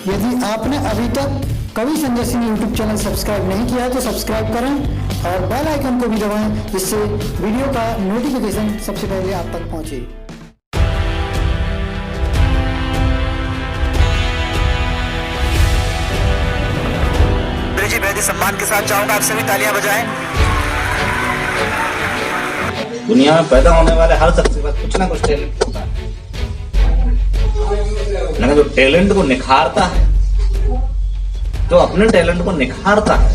यदि आपने अभी तक कवि Sanjay Singh YouTube channel subscribe नहीं किया है तो सब्सक्राइब करें और बेल आइकन को भी दबाएं, जिससे वीडियो का नोटिफिकेशन सबसे पहले आप तक पहुंचे। ब्रिजी बेहद सम्मान के साथ चाहूंगा आप सभी तालियां बजाएं। दुनिया में पैदा होने वाले हर शख्स के पास कुछ ना कुछ टैलेंट होता है, लेकिन जो टैलेंट को निखारता है, जो अपने टैलेंट को निखारता है,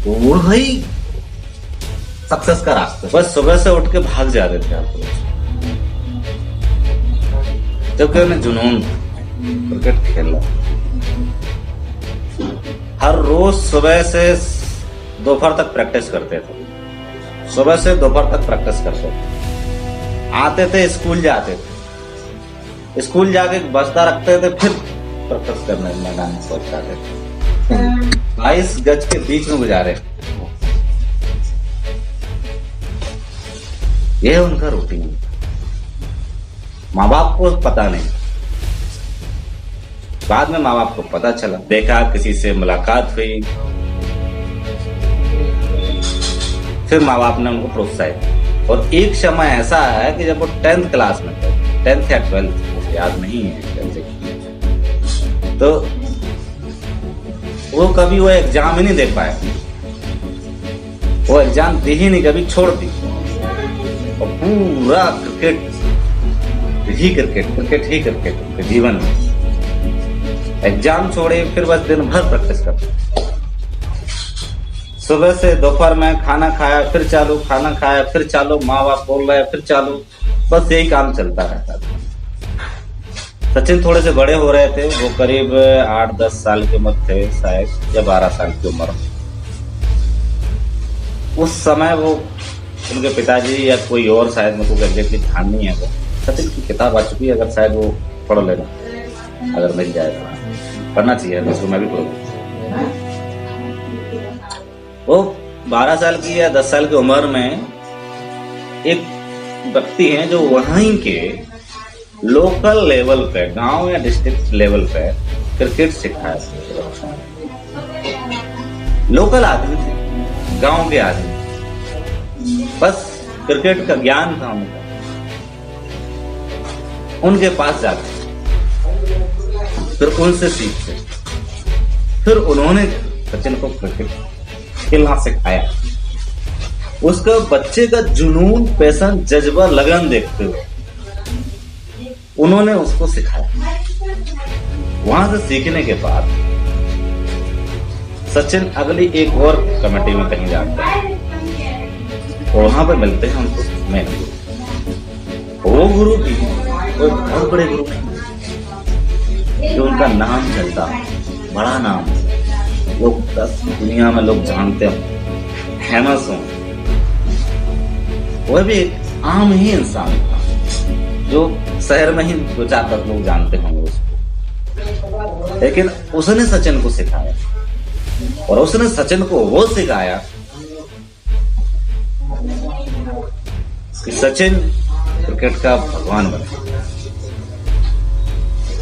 वो ही सक्सेस का रास्ता। बस सुबह से उठ के भाग जा रहे थे आप लोग, जबकि उन्हें जुनून क्रिकेट खेलना। हर रोज सुबह से दोपहर तक प्रैक्टिस करते थे, सुबह से दोपहर तक प्रैक्टिस करते थे। आते थे, स्कूल जाते थे, स्कूल जाके बस्ता रखते थे, फिर प्रैक्टिस करने मैदान में पहुंच जाते थे। 22 गज के बीच में गुजारे। यह उनका रूटीन। माँ बाप को पता नहीं, बाद में माँ बाप को पता चला, देखा किसी से मुलाकात हुई, फिर माँ बाप ने उनको प्रोत्साहित। और एक समय ऐसा है कि जब वो 10th क्लास में थे, 10th या 12th याद नहीं है, तो वो कभी वो एग्जाम ही नहीं दे पाए। वो एग्जाम दी ही नहीं, कभी छोड़ दी, और पूरा क्रिकेट ही क्रिकेट, क्रिकेट ही क्रिकेट उनके जीवन में। एग्जाम छोड़े, फिर बस दिन भर प्रैक्टिस करते, सुबह से दोपहर में खाना खाया फिर चालू, खाना खाया फिर चालू, माँ बाप बोल रहे फिर चालू, बस यही काम चलता रहता था। सचिन थोड़े से बड़े हो रहे थे, वो करीब 8-10 साल की उम्र थे शायद, या 12 साल की उम्र। उस समय वो उनके पिताजी या कोई और, शायद मेरे को एग्जैक्टली ध्यान नहीं है, वो सचिन की किताब आ चुकी है, अगर शायद वो पढ़ लेना, अगर मिल जाए तो पढ़ना चाहिए, उसको मैं भी पढ़ूंगा। वो 12 साल की या 10 साल की उम्र में एक व्यक्ति हैं जो वहीं के लोकल लेवल पे, गांव या डिस्ट्रिक्ट लेवल पे क्रिकेट सिखाया। लोकल आदमी थे, गांव के आदमी, बस क्रिकेट का ज्ञान था उनका। उनके पास जाते, फिर उनसे सीखते, फिर उन्होंने सचिन को क्रिकेट खेलना सिखाया। उसका बच्चे का जुनून, पैशन, जज्बा, लगन देखते हुए उन्होंने उसको सिखाया। वहां से सीखने के बाद सचिन अगली एक और कमेटी में कहीं जाते हैं, और वहां पर मिलते हैं उनको मेन गुरु। वो गुरु भी कोई बहुत बड़े गुरु नहीं, जो उनका नाम चलता, बड़ा नाम, लोग दुनिया में लोग जानते हो, फेमस हो। वह भी एक आम ही इंसान था, जो शहर में ही 2-4 लोग जानते होंगे उसको, लेकिन उसने सचिन को सिखाया, और उसने सचिन को वो सिखाया कि सचिन क्रिकेट का भगवान बने।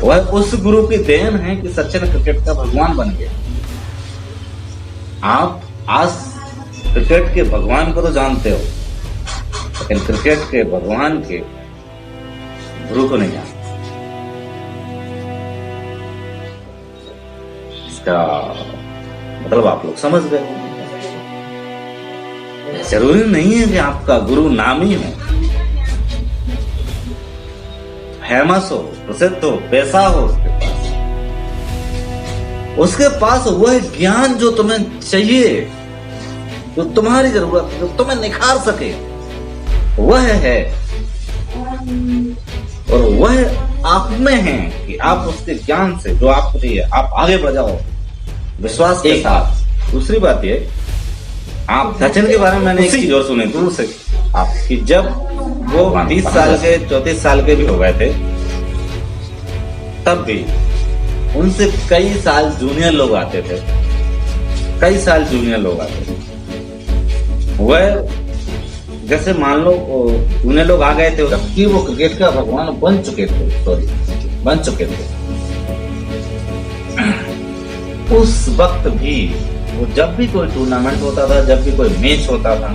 वह उस गुरु की देन है कि सचिन क्रिकेट का भगवान बन गया। आप आज क्रिकेट के भगवान को तो जानते हो, लेकिन क्रिकेट के भगवान के गुरु को नहीं जानते। इसका मतलब आप लोग समझ गए। जरूरी नहीं है कि आपका गुरु नामी हो, फेमस हो, प्रसिद्ध हो, पैसा हो उसके पास वह ज्ञान जो तुम्हें चाहिए, जो तुम्हारी जरूरत, जो तुम्हें निखार सके, वह है, और वह आप में है कि आप उसके ज्ञान से जो आपको चाहिए आप आगे बढ़ जाओ विश्वास के साथ। दूसरी बात ये, आप सचिन के बारे में मैंने एक चीज और सुनी दूर से, आपकी जब वो 30 साल के 34 साल के भी हो गए थे, तब भी उनसे कई साल जूनियर लोग आते थे, कई साल जूनियर लोग आते थे। वह जैसे मान लो जूनियर लोग आ गए थे, जबकि वो क्रिकेट का भगवान बन चुके थे, उस वक्त भी वो जब भी कोई टूर्नामेंट होता था, जब भी कोई मैच होता था,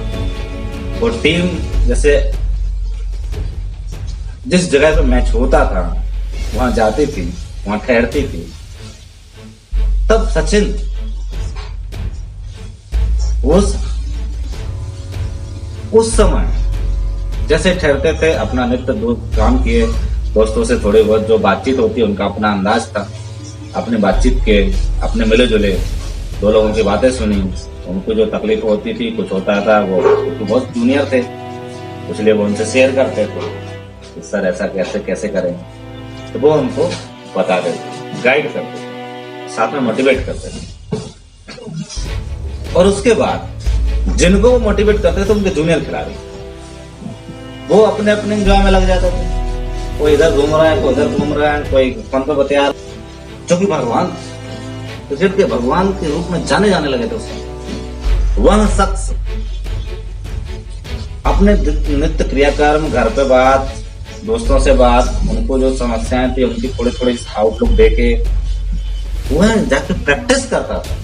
वो टीम जैसे जिस जगह पे मैच होता था वहां जाती थी, वहां ठहरती थी। तब सचिन उस समय जैसे ठहरते थे, अपना नित्य काम किए, दोस्तों से थोड़ी बहुत जो बातचीत होती है उनका अपना अंदाज था, अपने बातचीत के, अपने मिले जुले, दो लोगों की बातें सुनी, उनको जो तकलीफ होती थी, कुछ होता था, वो बहुत जूनियर थे, इसलिए वो उनसे शेयर करते थे कि सर ऐसा कैसे कैसे करें, तो वो उनको बताते थे, गाइड करते थे, साथ में मोटिवेट करते थे। और उसके बाद जिनको वो मोटिवेट करते थे उनके जूनियर खिलाड़ी, वो अपने अपने एंजॉय में लग जाते थे। कोई इधर घूम रहा है, कोई इधर घूम रहा है, कोई फोन पे बतिया, जो कि भगवान, क्रिकेट के भगवान के रूप में जाने लगे थे उसमें। वह शख्स अपने नित्य क्रियाक्रम, घर पे बात, दोस्तों से बात, उनको जो समस्याएं थी उनकी थोड़ी थोड़ी आउटलुक देके वह जाके प्रैक्टिस करता था,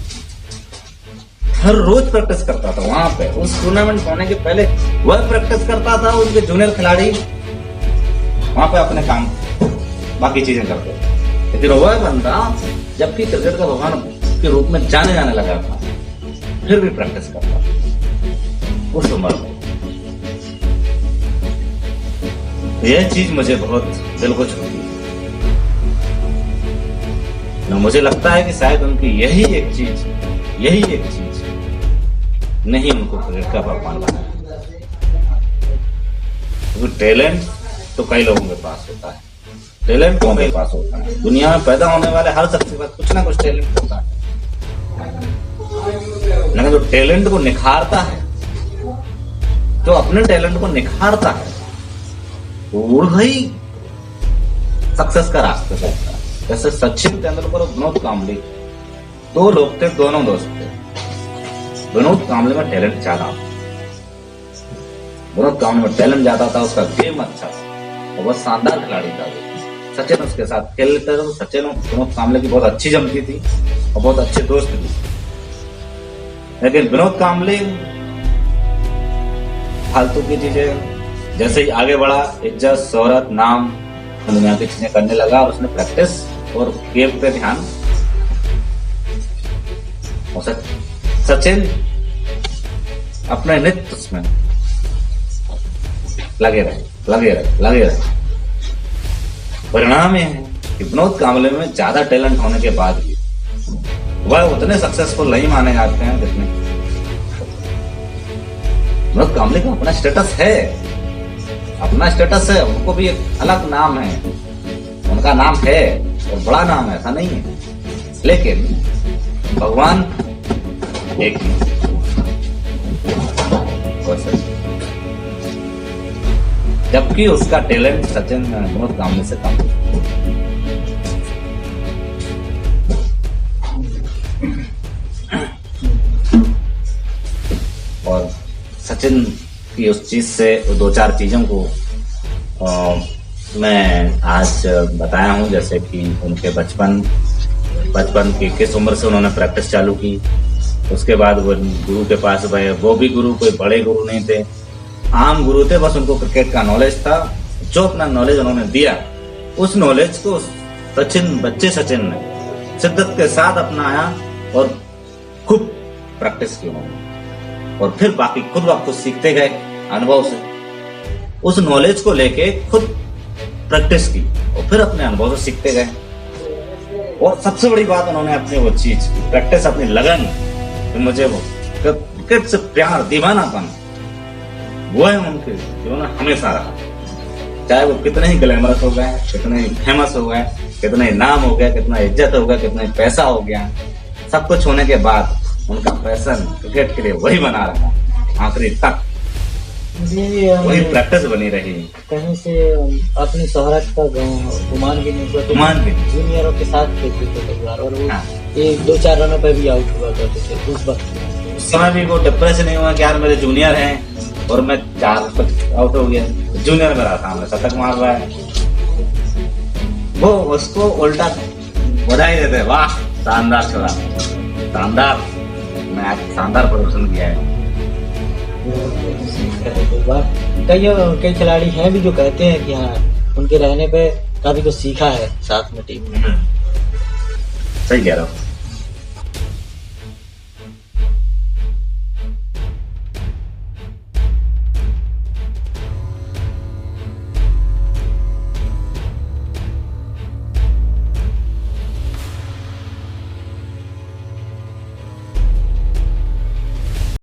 हर रोज प्रैक्टिस करता था। वहां पे उस टूर्नामेंट होने के पहले वह प्रैक्टिस करता था, उनके जूनियर खिलाड़ी वहां पे अपने काम, बाकी चीजें करते थे। लेकिन वह बंदा जबकि क्रिकेट का भगवान के रूप में जाने लगा था, फिर भी प्रैक्टिस करता था उस उम्र में। यह चीज मुझे बहुत दिल को छूती है। मुझे लगता है कि शायद उनकी यही एक चीज नहीं उनको क्रिकेट का भगवान बनाया। क्योंकि टैलेंट तो कई लोगों के पास होता है, टैलेंट तो मेरे पास होता है। दुनिया में पैदा होने वाले हर शख्स के पास कुछ ना कुछ टैलेंट होता है, लेकिन जो टैलेंट को निखारता है, जो अपने टैलेंट को निखारता है, वही सक्सेस का रास्ता चलता है। जैसे सचिन तेंदुलकर और विनोद कांबली, दो लोग थे, दोनों दोस्त थे। विनोद कांबली में टैलेंट ज्यादा था, विनोद कांबली में टैलेंट ज्यादा था, उसका गेम अच्छा था और वह शानदार खिलाड़ी था। सचिन उसके साथ खेलते थे, तो सचिन और विनोद कांबली की बहुत अच्छी जमती थी और बहुत अच्छे दोस्त भी। लेकिन विनोद कांबली फालतू की चीजें, जैसे ही आगे बढ़ा, इज्जत, शोहरत, नाम, दुनिया की चीजें करने लगा, और उसने प्रैक्टिस और गेम पे ध्यान। और सचिन अपने नित्य उसमें लगे रहे। परिणाम यह है कि विनोद कांबले में ज्यादा टैलेंट होने के बाद भी वह उतने सक्सेसफुल नहीं माने जाते हैं जितने। विनोद कांबले का अपना स्टेटस है, उनको भी एक अलग नाम है, उनका नाम है और बड़ा नाम है, ऐसा नहीं है। लेकिन भगवान एक ही, जबकि उसका टैलेंट सचिन विनोद कांबले से कम। और सचिन की उस चीज से, दो चार चीजों को मैं आज बताया हूं, जैसे कि उनके बचपन की किस उम्र से उन्होंने प्रैक्टिस चालू की, उसके बाद वो गुरु के पास गए। वो भी गुरु कोई बड़े गुरु नहीं थे, आम गुरु थे, बस उनको क्रिकेट का नॉलेज था। जो अपना नॉलेज उन्होंने दिया, उस नॉलेज को बच्चे सचिन ने शिद्दत के साथ अपनाया और खूब प्रैक्टिस की उन्होंने, और फिर बाकी खुद सीखते गए अनुभव से। उस नॉलेज को लेके खुद प्रैक्टिस की और फिर अपने अनुभव से सीखते गए। और सबसे बड़ी बात, उन्होंने अपनी वो चीज प्रैक्टिस, अपनी लगन, तो मुझे वो क्रिकेट से प्यार, दीवानापन, वो है उनके जीवन में हमेशा रहा। चाहे वो कितने ही ग्लैमरस हो गए, कितने ही फेमस हो गए, कितने नाम हो गया, कितना इज्जत हो गया, कितना पैसा हो गया, सब कुछ होने के बाद उनका पैशन क्रिकेट के लिए वही बना रहा आखिरी तक, वही प्रैक्टिस बनी रही। कहीं से अपनी शोहरत का गुमान भी नहीं हुआ, जूनियरों के साथ खेलते थे कई बार, और वो एक 2-4 रनों पे भी आउट हुआ करते थे उस वक्त। उस समय भी वो डिप्रेशन नहीं हुआ कि यार मेरे जूनियर हैं और मैं 4 आउट हो गया, जूनियर मेरा सामने शतक मार रहा है, वो उसको उल्टा बधाई देते, वाह शानदार छोड़ा। शानदार, मैं आज शानदार प्रदर्शन किया है। कई खिलाड़ी हैं भी जो कहते हैं कि हाँ उनके रहने पे काफी कुछ सीखा है साथ में टीम में। सही कह रहा हूँ।